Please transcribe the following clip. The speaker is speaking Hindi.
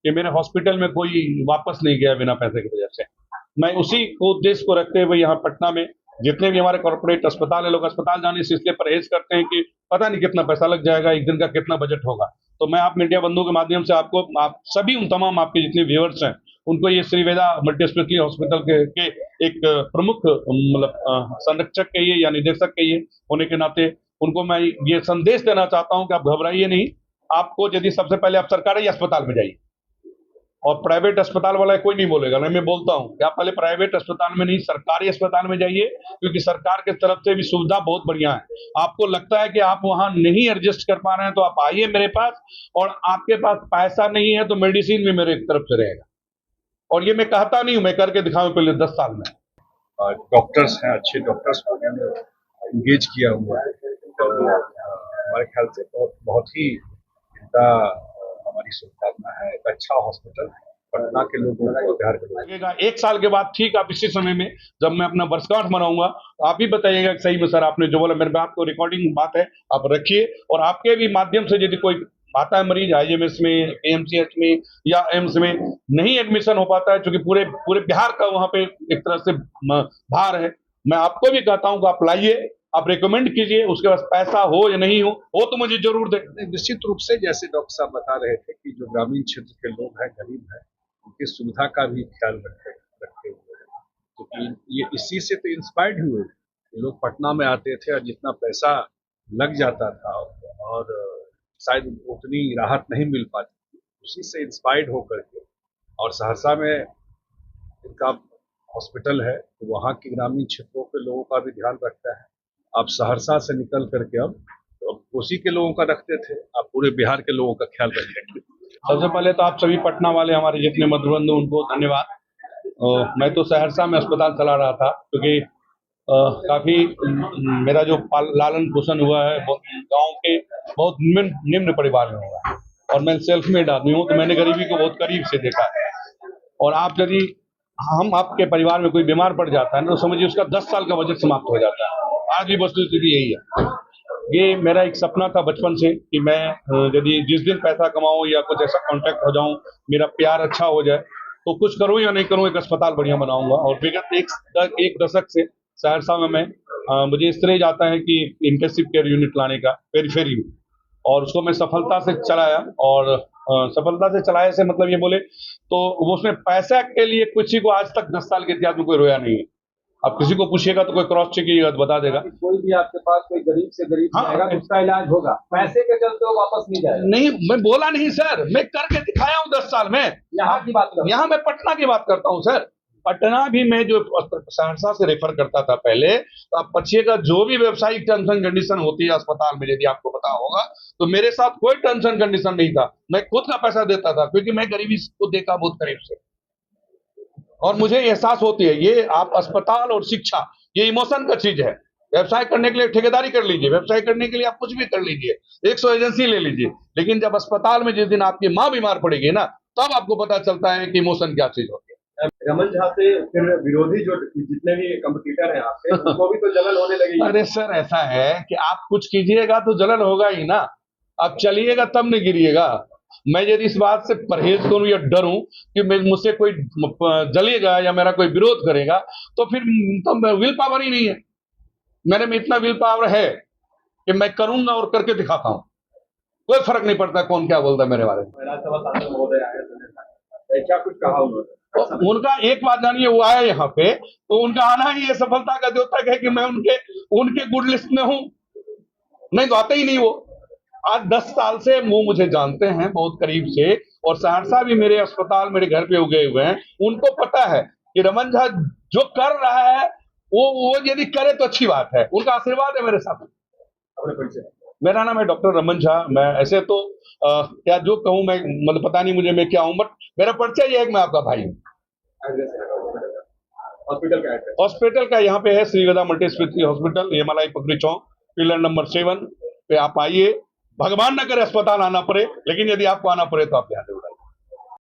कि मेरे हॉस्पिटल में कोई वापस नहीं गया बिना पैसे की वजह से। मैं उसी को उद्देश्य को रखते हुए यहाँ पटना में जितने भी हमारे कॉर्पोरेट अस्पताल है, लोग अस्पताल जाने से इसलिए परहेज करते हैं कि पता नहीं कितना पैसा लग जाएगा, एक दिन का कितना बजट होगा। तो मैं आप मीडिया बंधु के माध्यम से आपको, आप सभी उन तमाम आपके जितने व्यूअर्स हैं उनको ये श्री वेदा मल्टी स्पेशलिटी हॉस्पिटल के एक प्रमुख मतलब संरक्षक कहिए या निदेशक कहिए होने के नाते उनको मैं ये संदेश देना चाहता हूं कि आप घबराइए नहीं। आपको यदि सबसे पहले आप सरकारी अस्पताल में जाइए, और प्राइवेट अस्पताल वाला कोई नहीं बोलेगा, मैं बोलता हूं कि आप पहले प्राइवेट अस्पताल में नहीं सरकारी अस्पताल में जाइए, क्योंकि सरकार की तरफ से भी सुविधा बहुत बढ़िया है। आपको लगता है कि आप वहां नहीं एडजस्ट कर पा रहे हैं तो आप आइए मेरे पास, और आपके पास पैसा नहीं है तो मेडिसिन भी मेरे तरफ से रहेगा। और ये मैं कहता नहीं हूं, मैं करके दिखाऊं पहले 10 साल में। डॉक्टर्स हैं, अच्छे डॉक्टर्स को एंगेज किया हुआ है, तो हमारे ख्याल से बहुत ही इनका हमारी शुभकामना है। एक अच्छा हॉस्पिटल पटना के लोगों को, बिहार के लोगों लगेगा 1 साल के बाद ठीक आप इसी समय में जब मैं अपना वर्षगांठ मनाऊंगा आप ही बताइएगा कि सही में सर आपने जो बोला, मेरे बात को रिकॉर्डिंग बात है आप रखिए, और आपके भी माध्यम से यदि कोई आता है मरीज IMS में, AMCH में या एम्स में नहीं एडमिशन हो पाता है, क्योंकि पूरे बिहार का वहां पे एक तरह से भार है, मैं आपको भी कहता हूं कि आप लाइए, आप रिकमेंड कीजिए, उसके पास पैसा हो या नहीं हो तो मुझे जरूर दे। निश्चित रूप से जैसे डॉक्टर साहब बता रहे थे कि जो ग्रामीण क्षेत्र के लोग हैं, गरीब हैं, उनकी सुविधा का भी ख्याल रखते हुए, तो ये इसी से तो इंस्पायर्ड हुए। ये लोग पटना में आते थे और जितना पैसा लग जाता था और शायद उतनी राहत नहीं मिल पाती, उसी से इंस्पायर्ड होकर के और सहरसा में इनका हॉस्पिटल है, तो वहाँ के ग्रामीण क्षेत्रों के लोगों का भी ध्यान रखता है। आप सहरसा से निकल करके अब कोसी के लोगों का रखते थे, आप पूरे बिहार के लोगों का ख्याल रखेंगे। सबसे पहले तो आप सभी पटना वाले हमारे जितने मधुबंधु उनको धन्यवाद। मैं तो सहरसा में अस्पताल चला रहा था, क्योंकि काफी मेरा जो लालन पोषण हुआ है गांव के बहुत निम्न परिवार में हुआ है, और मैं सेल्फ मेड आदमी हूँ, तो मैंने गरीबी को बहुत करीब से देखा है। और आप यदि हम आपके परिवार में कोई बीमार पड़ जाता है ना, तो समझिए उसका 10 साल का बजट समाप्त हो जाता है। आज भी वस्तुस्थिति यही है। ये मेरा एक सपना था बचपन से कि मैं यदि जिस दिन पैसा कमाऊं या कुछ ऐसा कॉन्टैक्ट हो जाऊं, मेरा प्यार अच्छा हो जाए, तो कुछ करूं या नहीं करूं एक अस्पताल बढ़िया बनाऊंगा। और विगत एक दशक से सहरसा में मैं मुझे इस तरह जाता है कि इंटेंसिव केयर यूनिट लाने का पेरिफेरी में, और उसको मैं सफलता से चलाया। और सफलता से चलाए से मतलब ये बोले तो वो उसमें पैसा के लिए किसी को आज तक 10 साल के इतिहास में कोई रोया नहीं है। अब किसी को पूछिएगा तो कोई क्रॉस चेक कीजिएगा तो बता देगा। कोई भी आपके पास कोई गरीब से गरीब आएगा तो उसका इलाज होगा, पैसे के चलते वो वापस नहीं जाएगा। नहीं, मैं बोला नहीं सर, मैं करके दिखाया हूँ 10 साल में। यहाँ की बात यहाँ मैं पटना की बात करता हूँ सर। पटना भी मैं जो सहरसा से रेफर करता था पहले, तो आप पूछिएगा जो भी व्यवसायिक टर्म्स एंड कंडीशन होती है अस्पताल में, यदि आपको पता होगा, तो मेरे साथ कोई टर्म्स एंड कंडीशन नहीं था। मैं खुद का पैसा देता था, क्योंकि मैं गरीबी को देखा बहुत करीब से, और मुझे एहसास होती है ये आप अस्पताल और शिक्षा ये इमोशन का चीज है। व्यवसाय करने के लिए ठेकेदारी कर लीजिए, व्यवसाय करने के लिए आप कुछ भी कर लीजिए, 100 एजेंसी ले लीजिए, लेकिन जब अस्पताल में जिस दिन आपकी माँ बीमार पड़ेगी ना, तब आपको पता चलता है कि इमोशन क्या चीज होती है। रमन झा से फिर विरोधी जो जितने भी कंपटीटर हैं आपके, उनको भी तो जलन होने लगी। अरे सर ऐसा है कि आप कुछ कीजिएगा तो जलन होगा ही ना, आप चलिएगा तब नहीं गिरिएगा। मैं यदि इस बात से परहेज करूं या डरूं कि मुझसे कोई जलेगा या मेरा कोई विरोध करेगा, तो फिर तो विल पावर ही नहीं है। मेरे में इतना विल पावर है कि मैं करूंगा और करके दिखाता हूं, कोई फर्क नहीं पड़ता कौन क्या बोलता है मेरे बारे में। राज्यसभा सांसद महोदय आए, क्या कुछ कहा उन्होंने? तो उनका एक बात जानिए, वो आया यहाँ पे तो उनका आना ही ये सफलता का द्योतक है कि मैं उनके गुड लिस्ट में हूं, नहीं तो आते ही नहीं वो। आज 10 साल से वो मुझे जानते हैं बहुत करीब से, और सहरसा भी मेरे अस्पताल मेरे घर पे उगे हुए हैं। उनको पता है कि रमन झा जो कर रहा है वो यदि करे तो अच्छी बात है, उनका आशीर्वाद है मेरे साथ। मेरा नाम है डॉक्टर रमन झा। मैं ऐसे तो क्या जो कहूँ मैं, मतलब पता नहीं मुझे मैं क्या हूँ, बट मेरा परिचय यह है कि मैं आपका भाई हूँ। हॉस्पिटल का यहाँ पे है श्री वेदा मल्टी स्पेशलिटी हॉस्पिटल, ये मलाई पकड़ी चौक, पिलर नंबर 7 पे आप आइए। भगवान न करे अस्पताल आना पड़े, लेकिन यदि आपको आना पड़े तो आप यहाँ